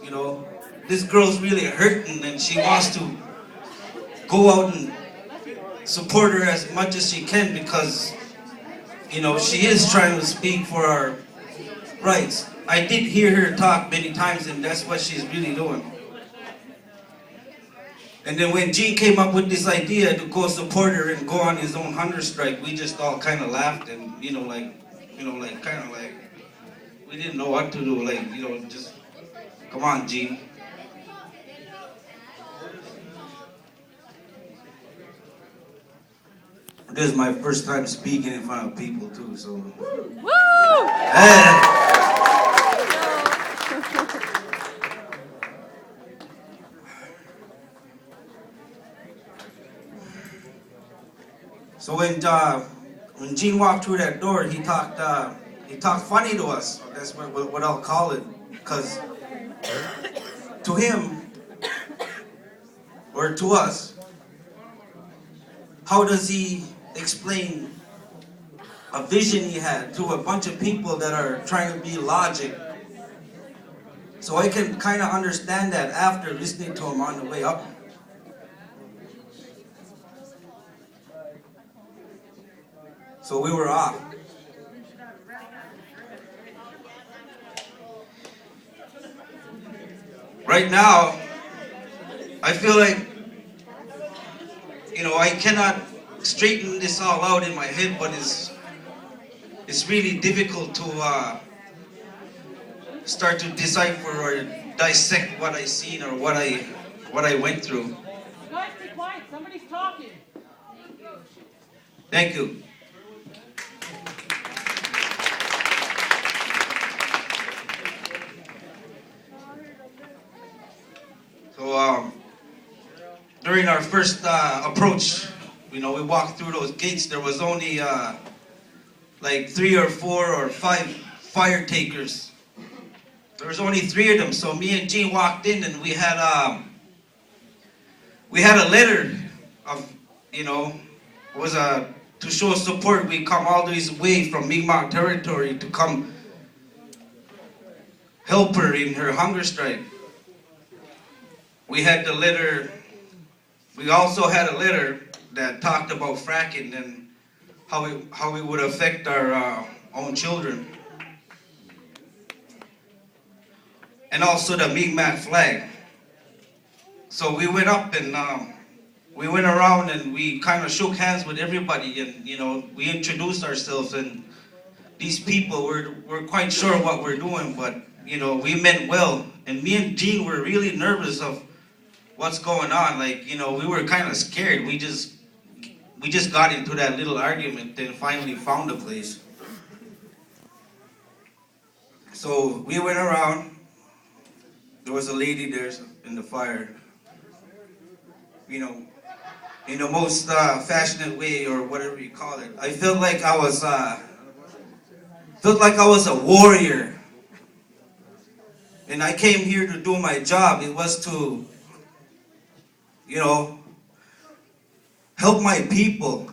you know, this girl's really hurting and she wants to go out and support her as much as she can because, you know, she is trying to speak for our rights. I did hear her talk many times and that's what she's really doing. And then when Gene came up with this idea to go support her and go on his own hunger strike, we just all kind of laughed and, kind of like, we didn't know what to do. Like, just, come on, Gene. This is my first time speaking in front of people, too, so. Woo! Hey. So when Gene walked through that door, he talked funny to us. That's what I'll call it, because to him or to us, how does he explain a vision he had to a bunch of people that are trying to be logic? So I can kind of understand that after listening to him on the way up. So we were off. Right now, I feel like, I cannot straighten this all out in my head, but it's really difficult to start to decipher or dissect what I seen or what I went through. Guys, be quiet. Somebody's talking. Thank you. So during our first approach, we walked through those gates. There was only like 3 or 4 or 5 fire takers. There was only 3 of them. So me and Gene walked in, and we had a letter of, was to show support. We come all this way from Mi'kmaq territory to come help her in her hunger strike. We had the letter. We also had a letter that talked about fracking and how it would affect our own children, and also the Mi'kmaq flag. So we went up and we went around and we kind of shook hands with everybody, and we introduced ourselves, and these people were quite sure what we're doing, but we meant well. And me and Gene were really nervous of what's going on. Like, we were kind of scared. We just got into that little argument and finally found a place. So we went around. There was a lady there in the fire, in the most fashionable way or whatever you call it. I felt like I was a warrior, and I came here to do my job. It was to, help my people.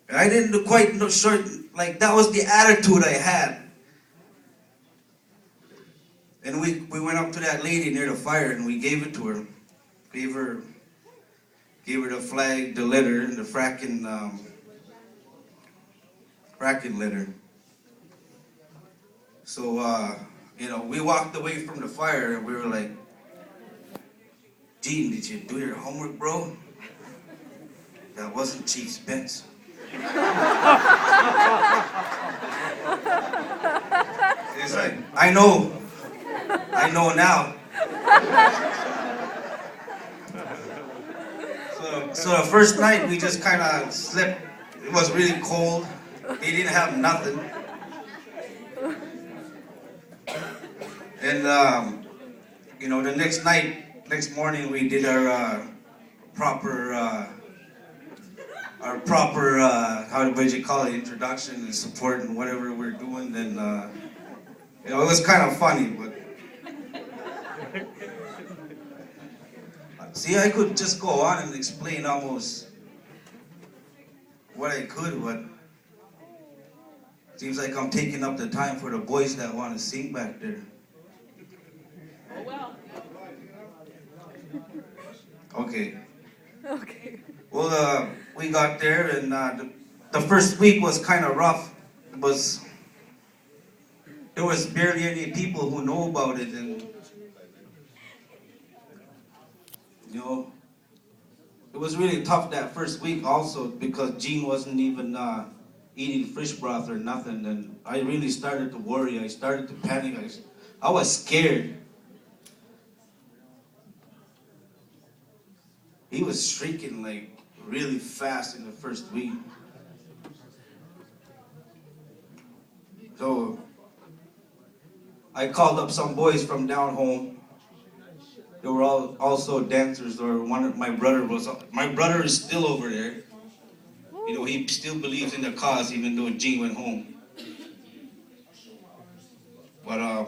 And I didn't quite know sure, like that was the attitude I had. And we went up to that lady near the fire and we gave it to her. Gave her the flag, the letter, and the fracking letter. So, we walked away from the fire and we were like, Gene, did you do your homework, bro? That wasn't Chief Spence. It's like, I know now. So the first night we just kind of slept. It was really cold. They didn't have nothing. And the next morning we did our proper how would you call it, introduction and support and whatever we're doing. Then it was kind of funny, but see, I could just go on and explain almost what I could, but seems like I'm taking up the time for the boys that want to sing back there. Okay. Okay. Well, we got there, and the first week was kind of rough. There was barely any people who know about it, and you know, it was really tough that first week also because Gene wasn't even eating fish broth or nothing, and I really started to worry. I started to panic. I was scared. He was shrieking like really fast in the first week. So I called up some boys from down home. They were all also dancers, or one of my brother is still over there. You know, he still believes in the cause even though Gene went home. But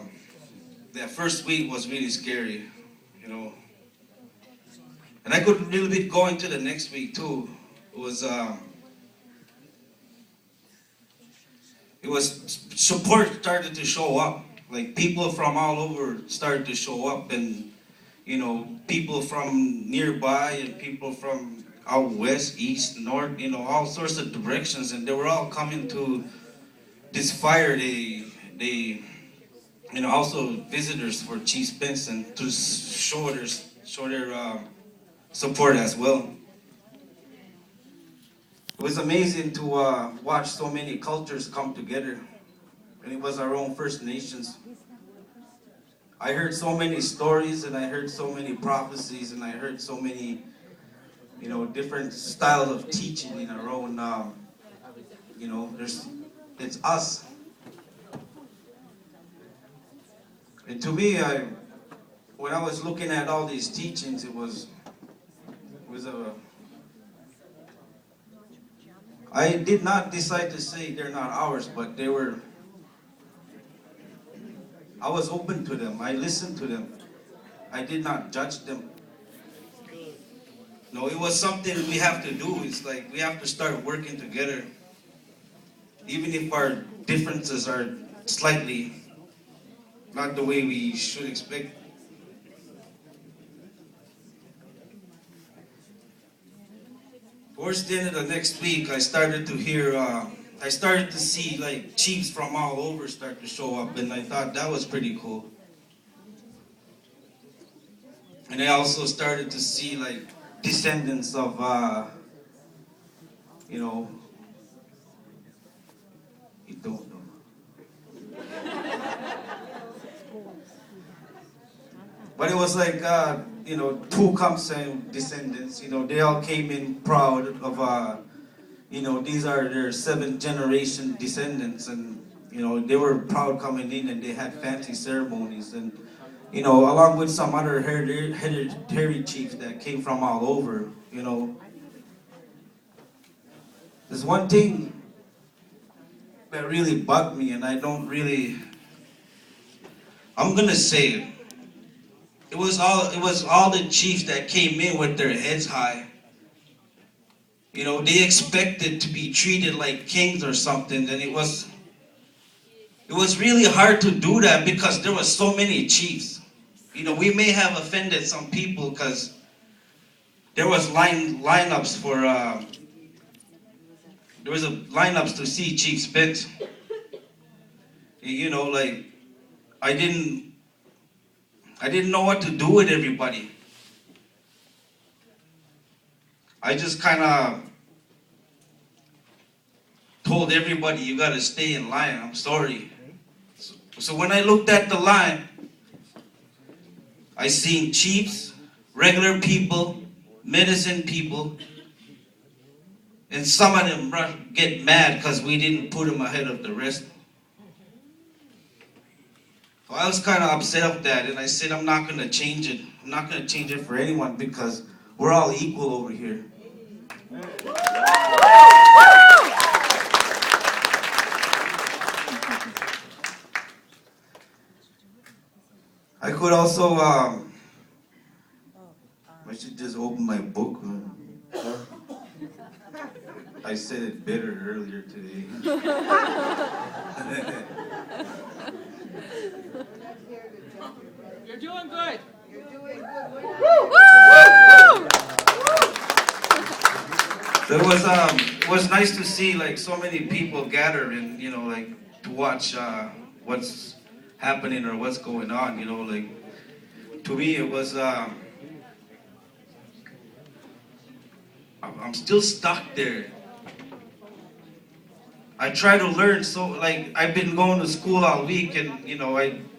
that first week was really scary, you know. And I could really be going to the next week too. It was support started to show up. Like people from all over started to show up, and you know, people from nearby and people from out west, east, north, you know, all sorts of directions, and they were all coming to this fire. They you know, also visitors for Chief Spence, and to show their support as well. It was amazing to watch so many cultures come together, and it was our own First Nations. I heard so many stories, and I heard so many prophecies, and I heard so many, you know, different styles of teaching in our own, you know, it's us. And to me, when I was looking at all these teachings, it was I did not decide to say they're not ours, but I was open to them. I listened to them. I did not judge them. No, it was something we have to do. It's like we have to start working together. Even if our differences are slightly not the way we should expect. Towards the end of the next week, I started to see like chiefs from all over start to show up, and I thought that was pretty cool. And I also started to see like descendants of, you know, you don't know. But it was like, you know, two conce descendants, you know, they all came in proud of, you know, these are their seventh generation descendants, and, you know, they were proud coming in, and they had fancy ceremonies, and, you know, along with some other hereditary chiefs that came from all over, you know. There's one thing that really bugged me, and I'm gonna say it. It was all the chiefs that came in with their heads high. You know, they expected to be treated like kings or something, and it was really hard to do that because there were so many chiefs. You know, we may have offended some people because there was lineups for there was lineups to see Chief Spence. You know, like I didn't know what to do with everybody. I just kind of told everybody, you got to stay in line. I'm sorry. So when I looked at the line, I seen chiefs, regular people, medicine people, and some of them get mad because we didn't put them ahead of the rest. So I was kind of upset of that, and I said I'm not going to change it. I'm not going to change it for anyone because we're all equal over here. I could also, I should just open my book. I said it better earlier today. You're doing good. Woo! It was nice to see like so many people gather and like to watch what's happening or what's going on. Like to me it was I'm still stuck there. I try to learn, so like I've been going to school all week, and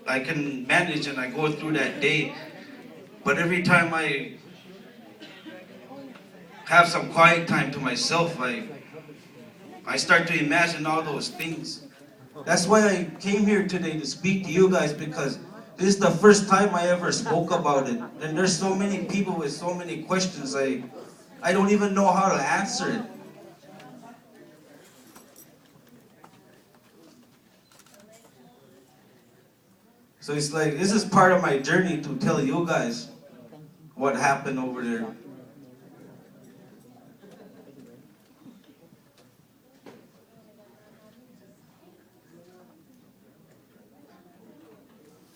I can manage and I go through that day. But every time I have some quiet time to myself, I start to imagine all those things. That's why I came here today to speak to you guys, because this is the first time I ever spoke about it. And there's so many people with so many questions, I don't even know how to answer it. So it's like, this is part of my journey to tell you guys what happened over there.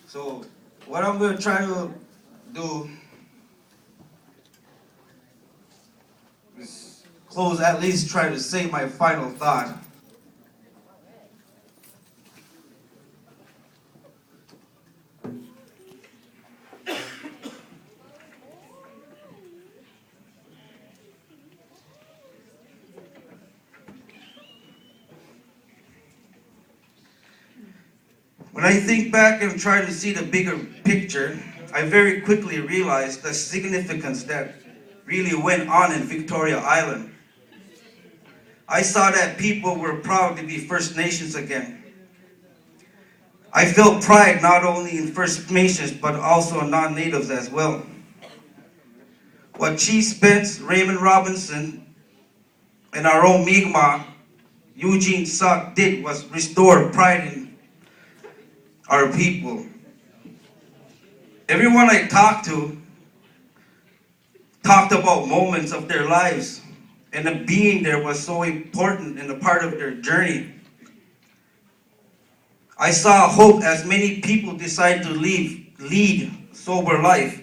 So what I'm going to try to do is close, at least try to say my final thought. When I think back and try to see the bigger picture, I very quickly realized the significance that really went on in Victoria Island. I saw that people were proud to be First Nations again. I felt pride not only in First Nations but also non-natives as well. What Chief Spence, Raymond Robinson, and our own Mi'kmaq, Eugene Suck, did was restore pride in our people. Everyone I talked to talked about moments of their lives, and the being there was so important and a part of their journey. I saw hope as many people decided to lead sober life,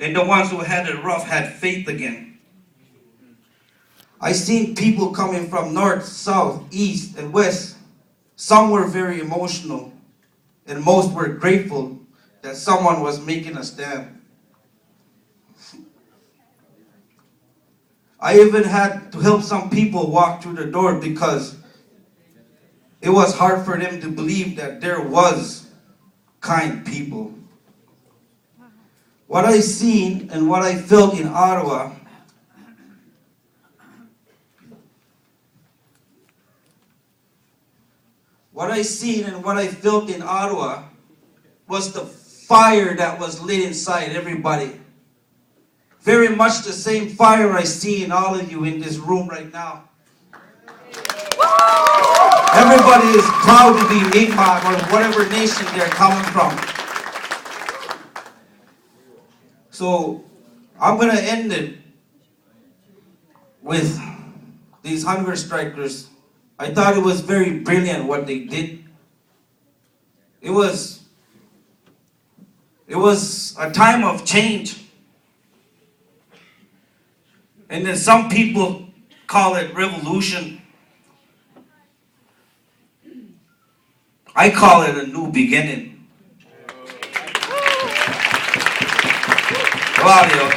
and the ones who had it rough had faith again. I seen people coming from north, south, east, and west. Some were very emotional, and most were grateful that someone was making a stand. I even had to help some people walk through the door because it was hard for them to believe that there was kind people. What I seen and what I felt in Ottawa was the fire that was lit inside everybody. Very much the same fire I see in all of you in this room right now. Everybody is proud to be Mi'kmaq or whatever nation they're coming from. So I'm going to end it with these hunger strikers. I thought it was very brilliant what they did. It was a time of change. And then some people call it revolution. I call it a new beginning. Claudio.